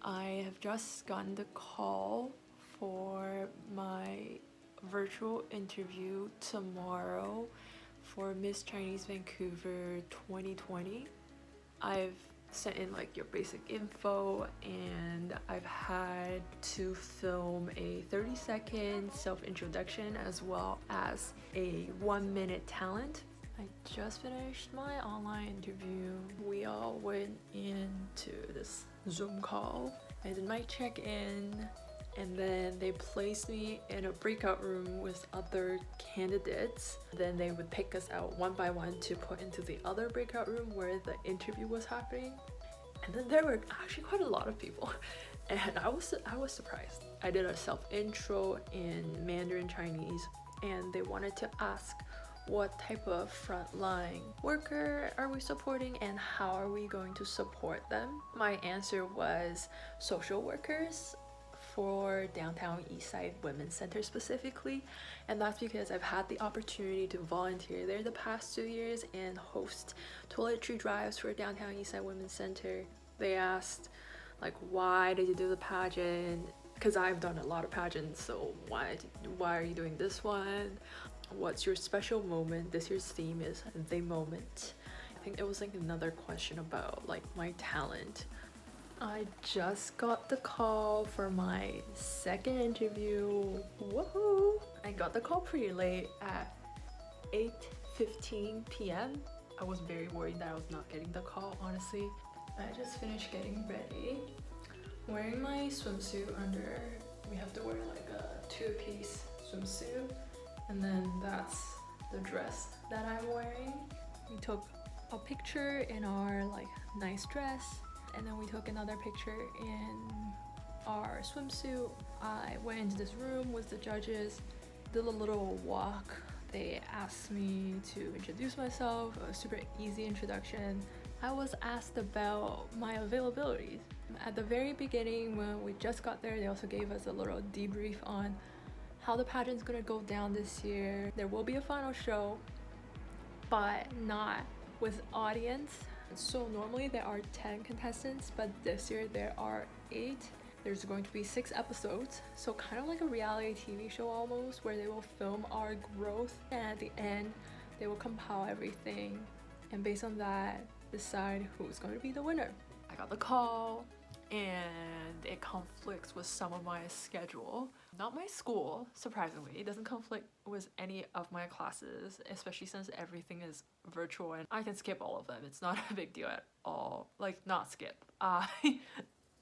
I have just gotten the call for my virtual interview tomorrow for Miss Chinese Vancouver 2020. I've sent in like your basic info and I've had to film a 30-second self-introduction as well as a 1-minute talent. I just finished my online interview. We all went into this Zoom call. I did my check-in and then they placed me in a breakout room with other candidates. Then they would pick us out one by one to put into the other breakout room where the interview was happening. And then there were actually quite a lot of people and I was surprised. I did a self-intro in Mandarin Chinese and they wanted to ask what type of frontline worker are we supporting and how are we going to support them. My answer was social workers for downtown Eastside Women's Center specifically, and that's because I've had the opportunity to volunteer there the past 2 years and host toiletry drives for downtown Eastside Women's Center. They asked like, why did you do the pageant? Because I've done a lot of pageants, so why are you doing this one? What's your special moment? This year's theme is the moment. I think it was like another question about like my talent. I just got the call for my second interview. Woohoo! I got the call pretty late at 8:15 p.m. I was very worried that I was not getting the call, honestly. I just finished getting ready. Wearing my swimsuit under. We have to wear like a 2-piece swimsuit. And then that's the dress that I'm wearing. We took a picture in our like nice dress. And then we took another picture in our swimsuit. I went into this room with the judges, did a little walk. They asked me to introduce myself, a super easy introduction. I was asked about my availability. At the very beginning when we just got there, they also gave us a little debrief on how the pageant's gonna go down this year. There will be a final show, but not with audience. So normally there are 10 contestants, but this year there are 8. There's going to be 6 episodes, so kind of like a reality TV show almost, where they will film our growth and at the end they will compile everything and based on that decide who's going to be the winner. I got the call and it conflicts with some of my schedule. Not my school, surprisingly. It doesn't conflict with any of my classes, especially since everything is virtual and I can skip all of them. It's not a big deal at all. Like, not skip.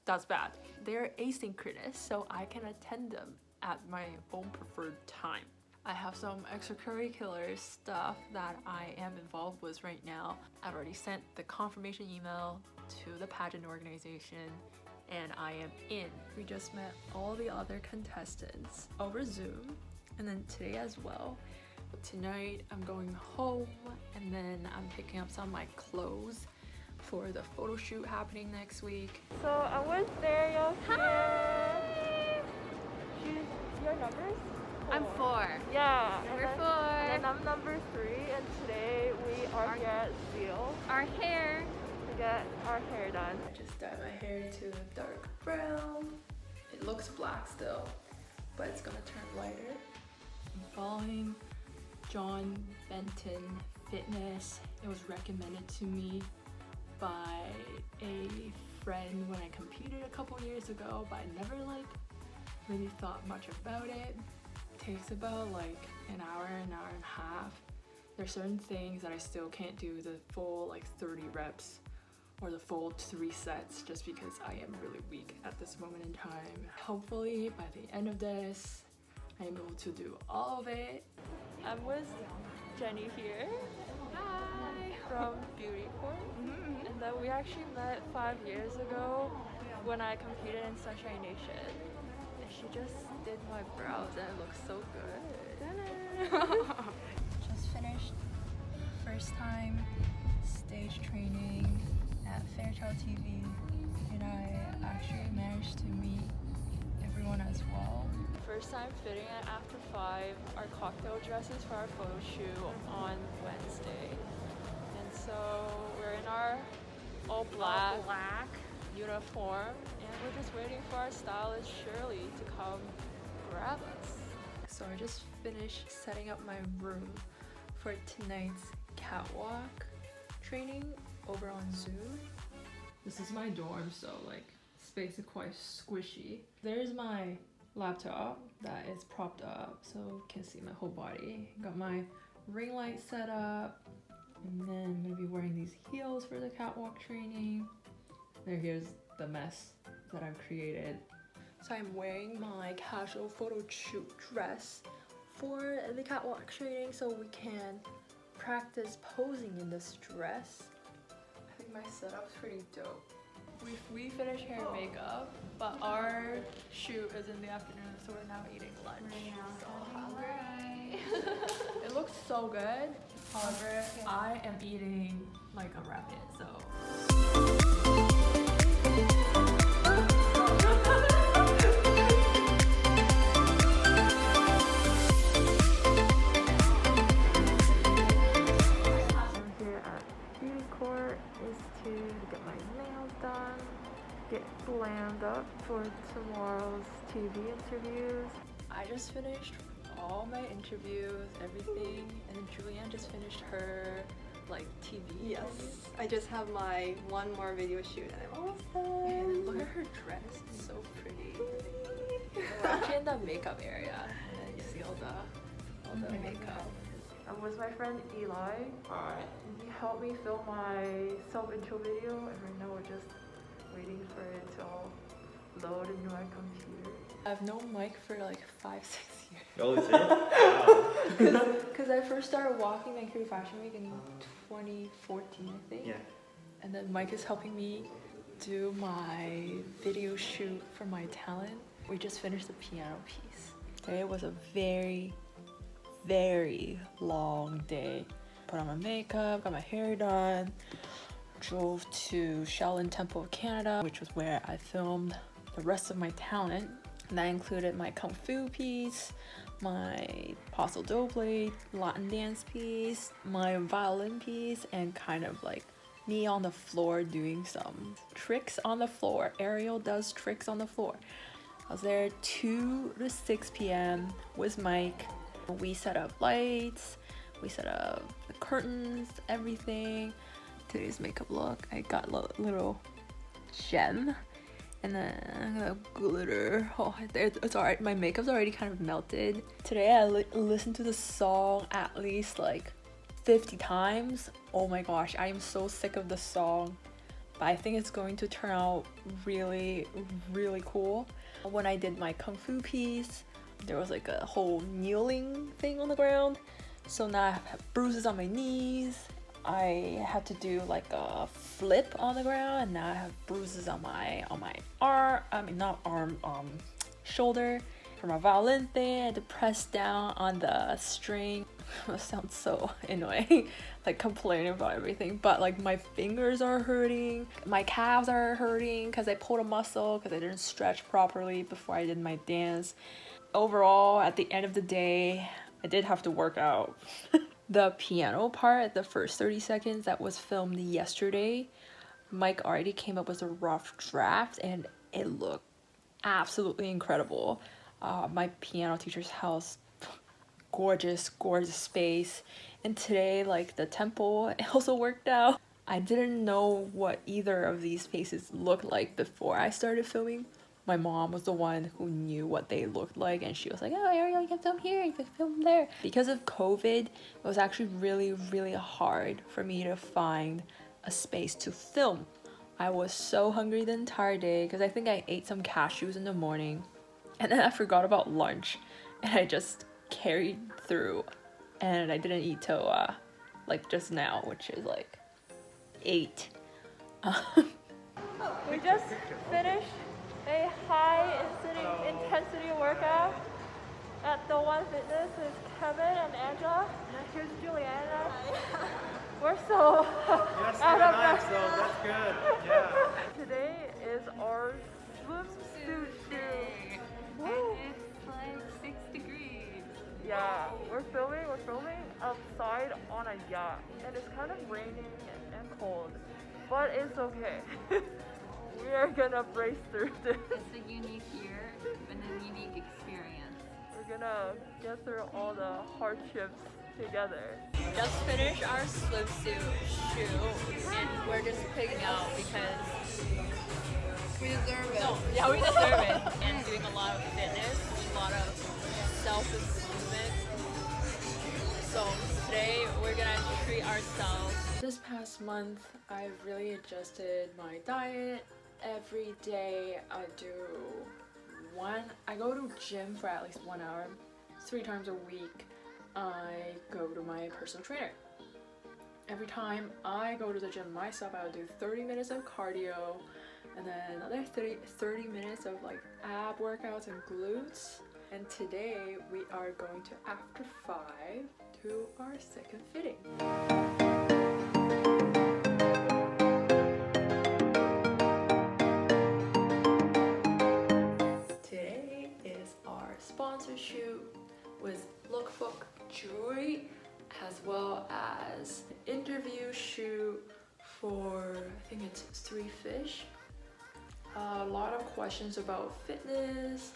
That's bad. They're asynchronous, so I can attend them at my own preferred time. I have some extracurricular stuff that I am involved with right now. I've already sent the confirmation email to the pageant organization and I am in. We just met all the other contestants over Zoom and then today as well. Tonight I'm going home and then I'm picking up some of my clothes for the photo shoot happening next week. So I'm with Dario here. Hi! Your numbers? I'm 4. Yeah. Number 4. And I'm number 3 and today we are here at Zeal. Our hair. To get our hair done. I just dyed my hair to a dark brown. It looks black still, but it's gonna turn lighter. I'm following John Benton Fitness. It was recommended to me by a friend when I competed a couple years ago, but I never like really thought much about it. It takes about like an hour and a half. There's certain things that I still can't do the full like 30 reps or the full 3 sets just because I am really weak at this moment in time. Hopefully by the end of this, I'm able to do all of it. I'm with Jenny here. Hi. From Beauty Court. And then we actually met 5 years ago when I competed in Sunshine Nation. And she just did my brows and it looks so good. Just finished first time stage training at Fairchild TV and I actually managed to meet everyone as well. First time fitting at After 5 our cocktail dresses for our photo shoot on Wednesday. And so we're in our all black uniform and we're just waiting for our stylist Shirley to come grab us. So I just finished setting up my room for tonight's catwalk training over on Zoom. This is my dorm, so like space is quite squishy. There's my laptop that is propped up so you can see my whole body. Got my ring light set up, and then I'm gonna be wearing these heels for the catwalk training. Here's the mess that I've created. So I'm wearing my casual photo shoot dress for the catwalk training so we can practice posing in this dress. I think my setup's pretty dope. We finished hair and makeup, but our shoot is in the afternoon, so we're now eating lunch. So hungry. It looks so good. However, I am eating like a rabbit, so. Get glammed up for tomorrow's TV interviews. I just finished all my interviews, everything, and then Julianne just finished her like TV. Yes, I just have my one more video shoot and I'm almost done. And look at her dress, it's so pretty. We're actually in the makeup area, and you see all the makeup. I'm with my friend Eli. Hi. And he helped me film my self-intro video, and right now we're just waiting for it to all load into my computer. I've known Mike for like 5-6 years. Oh, is it? Wow. Because I first started walking Vancouver Fashion Week in 2014, I think. Yeah. And then Mike is helping me do my video shoot for my talent. We just finished the piano piece. Today was a very, very long day. Put on my makeup, got my hair done. Drove to Shaolin Temple of Canada, which was where I filmed the rest of my talent. And that included my Kung Fu piece, my Paso Doble Latin dance piece, my violin piece, and kind of like me on the floor doing some tricks on the floor. Ariel does tricks on the floor. I was there 2 to 6 p.m. with Mike. We set up lights, we set up the curtains, everything. Today's makeup look, I got a little gem and then a glitter. Oh, it's alright. My makeup's already kind of melted. Today I listened to the song at least like 50 times. Oh my gosh, I am so sick of the song, but I think it's going to turn out really, really cool. When I did my Kung Fu piece, there was like a whole kneeling thing on the ground, so now I have bruises on my knees. I had to do like a flip on the ground, and now I have bruises on my arm. I mean, not arm, shoulder. For my violin thing, I had to press down on the string. That sounds so annoying, like complaining about everything. But like my fingers are hurting, my calves are hurting because I pulled a muscle because I didn't stretch properly before I did my dance. Overall, at the end of the day, I did have to work out. The piano part, the first 30 seconds that was filmed yesterday, Mike already came up with a rough draft and it looked absolutely incredible. My piano teacher's house, gorgeous, gorgeous space. And today, like the temple, it also worked out. I didn't know what either of these spaces looked like before I started filming. My mom was the one who knew what they looked like, and she was like, oh, Ariel, you can film here, you can film there. Because of COVID, it was actually really, really hard for me to find a space to film. I was so hungry the entire day because I think I ate some cashews in the morning, and then I forgot about lunch, and I just carried through, and I didn't eat till like just now, which is like 8. We just finished a high intensity workout at the One Fitness with Kevin and Angela. And here's Juliana. We're so out of breath. So that's good. Yeah. Today is our swimsuit shoot. And it's like 6 degrees. Yeah, we're filming outside on a yacht, and it's kind of raining and cold, but it's okay. We We are gonna brace through this. It's a unique year and a unique experience. We're gonna get through all the hardships together. Just finished our swimsuit shoot and we're just picking out because We deserve it. yeah, we deserve it. And doing a lot of fitness, a lot of self-improvement. So today we're gonna treat ourselves. This past month, I've really adjusted my diet. Every day I go to gym for at least 1 hour. 3 times a week, I go to my personal trainer. Every time I go to the gym myself, I'll do 30 minutes of cardio and then another 30 minutes of like ab workouts and glutes. And today we are going to After 5 do our second fitting. Today is our sponsor shoot with Lookbook Jewelry, as well as an interview shoot for, I think it's 3 Fish. A lot of questions about fitness,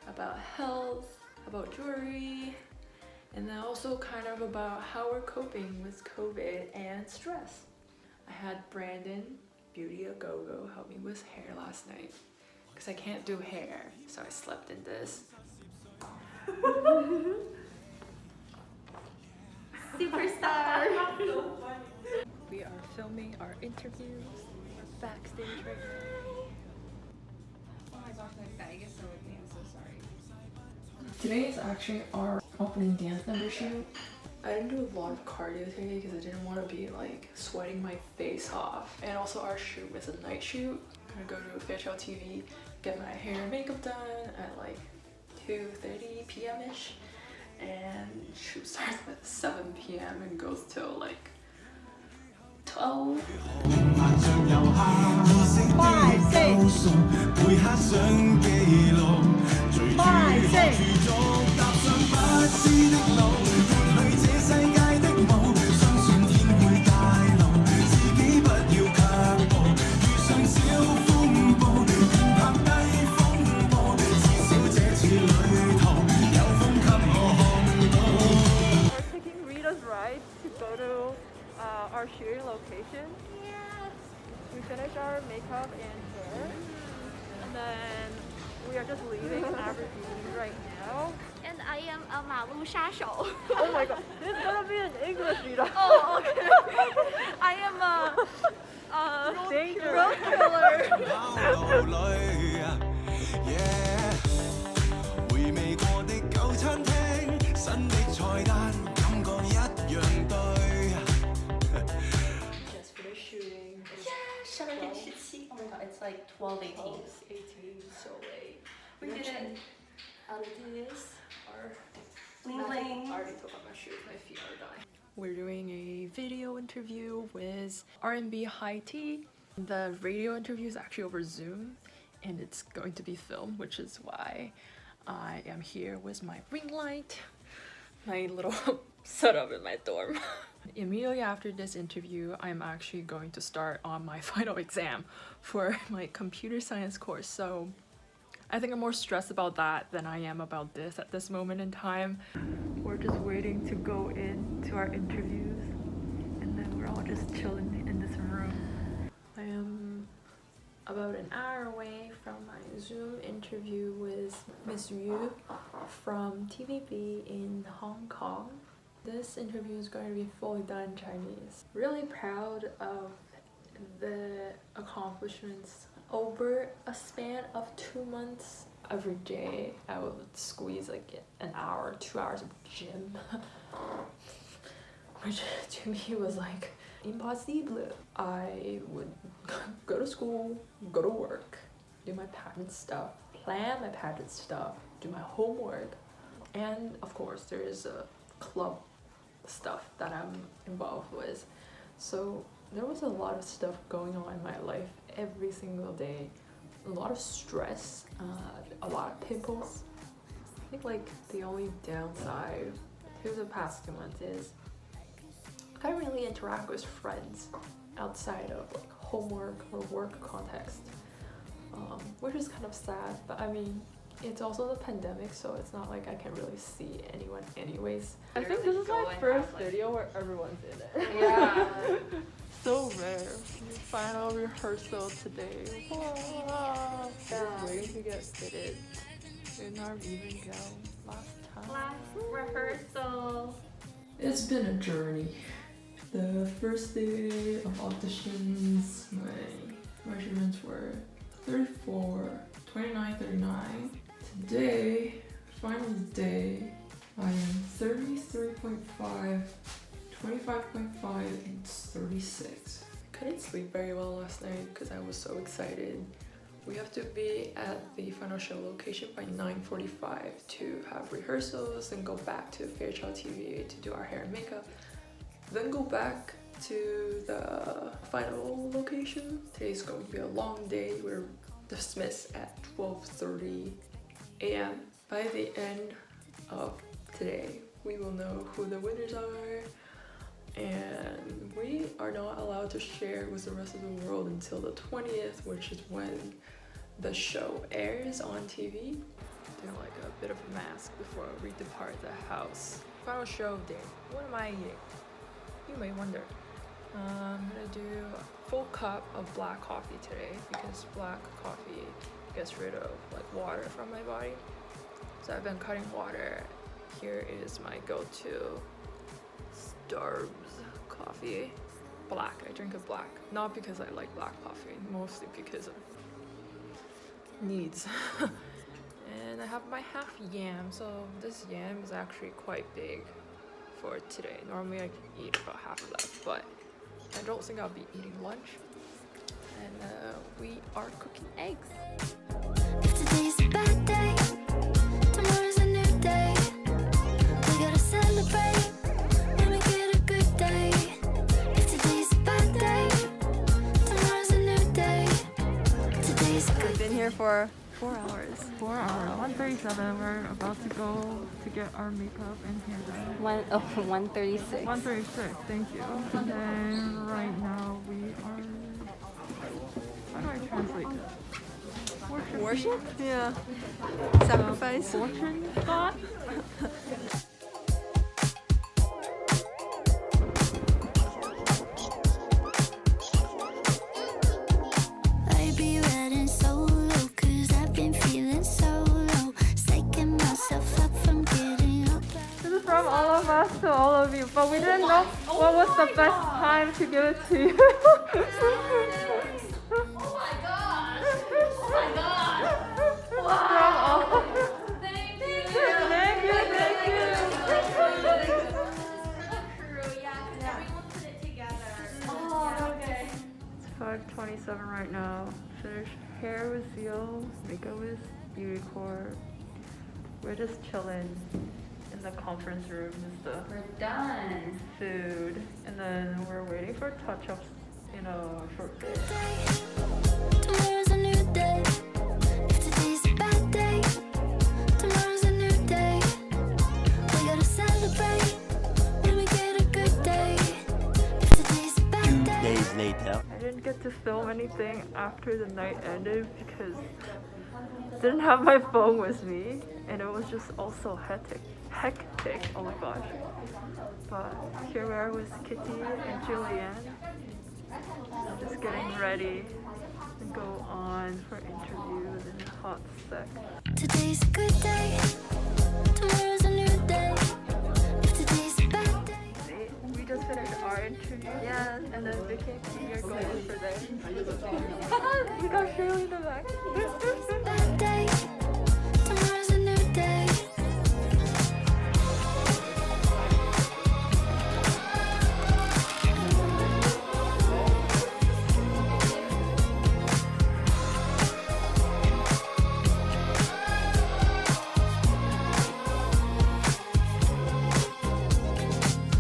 about health, about jewelry, and then also kind of about how we're coping with COVID and stress. I had Brandon, Beauty A Go-Go, help me with hair last night because I can't do hair, so I slept in this. Superstar! We are filming our interviews, our backstage right now. Oh my gosh, my bag is so ugly. I'm so sorry. Today is actually our opening dance number shoot. I didn't do a lot of cardio today because I didn't want to be like sweating my face off. And also our shoot was a night shoot. I'm gonna go to Fairchild TV, get my hair and makeup done at like 2:30 p.m.-ish. And shoot starts at 7 p.m. and goes till like 12. Our shooting location. Yeah. We finished our makeup and hair, and then we are just leaving Aberdeen right now. And I am a 马路杀手. Oh my god, this is gonna be an English video. Oh, okay. I am a road Just finished shooting. Oh my god, it's like 12:18. Oh, it's 18, so late. We did it. How to do this? Bling bling. I already took off my shoes, my feet are dying. We're doing a video interview with R&B High Tea. The radio interview is actually over Zoom and it's going to be filmed, which is why I am here with my ring light, my little setup in my dorm. Immediately after this interview, I'm actually going to start on my final exam for my computer science course. So I think I'm more stressed about that than I am about this at this moment in time. We're just waiting to go into our interviews and then we're all just chilling in this room. I am about an hour away from my Zoom interview with Miss Yu from TVB in Hong Kong. This interview is going to be fully done in Chinese. Really proud of the accomplishments over a span of 2 months. Every day I would squeeze like an hour, 2 hours of gym, which to me was like impossible. I would go to school, go to work, do my pageant stuff, plan my pageant stuff, do my homework, and of course there is a club stuff that I'm involved with. So there was a lot of stuff going on in my life every single day. A lot of stress, a lot of pimples. I think like the only downside to the past 2 months is I can't really interact with friends outside of like homework or work context. which is kind of sad, but I mean, it's also the pandemic, so it's not like I can really see anyone anyways. I think this is my first video where everyone's in it. Yeah. So rare. Final rehearsal today. Wow. Just waiting to get fitted in our evening gown last time. Last rehearsal. It's been a journey. The first day of auditions, my measurements were 34, 29, 39. Today, final day, I am 33.5, 25.5, and 36. Couldn't sleep very well last night because I was so excited. We have to be at the final show location by 9:45 to have rehearsals and go back to Fairchild TV to do our hair and makeup. Then go back to the final location. Today's going to be a long day. We're dismissed at 12:30 a.m. By the end of today, we will know who the winners are, and we are not allowed to share with the rest of the world until the 20th, which is when the show airs on TV. Doing like a bit of a mask before we depart the house. Final show day. What am I eating? You may wonder. I'm gonna do a full cup of black coffee today because black coffee gets rid of like water from my body. So I've been cutting water. Here is my go-to Starbucks coffee. Black. I drink it black. Not because I like black coffee, mostly because of needs. And I have my half yam, so this yam is actually quite big for today. Normally I eat about half of that, but I don't think I'll be eating lunch. And we are cooking eggs. If today's a bad day, tomorrow's a new day. We gotta celebrate when we get a good day. If today's a bad day, tomorrow's a new day. Today's a good day. We've been here for 4 hours. 4 hours. 1:37. We're about to go to get our makeup and hair done. 1:36. 1:36. Thank you. And then right now we are. How do I translate that? Worship? Yeah. Sacrifice. Fortune thought. I be riding solo, 'cause I've been feeling so low. Psyching myself up from getting up. This is from all of us to all of you, but we didn't know what was the best time to give it to you. It's 5:27 right now. Finished hair with Zeal, makeup with Beauty Core. We're just chilling in the conference room. We're done. Food, and then we're waiting for touch-ups in a short bit. Tomorrow's a new day. If today's a bad day, tomorrow's a new day. We gotta celebrate when we get a good day. If today's a bad 2 day. days later. I didn't get to film anything after the night ended because I didn't have my phone with me, and it was just also hectic. Oh my gosh. But here we are with Kitty and Julianne. Just getting ready to go on for interviews in a hot sec. Today's a good day. Tomorrow's a new day. If today's a bad day. We just finished our interview. Yes. And then Vicky and Kitty are going in for theirs. We got Shirley in the back. Bad day. Tomorrow's a new day.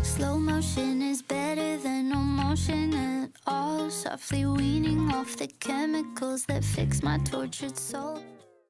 Slow motion is better than no motion at all. Softly weaning off the chemicals that fix my tortured soul.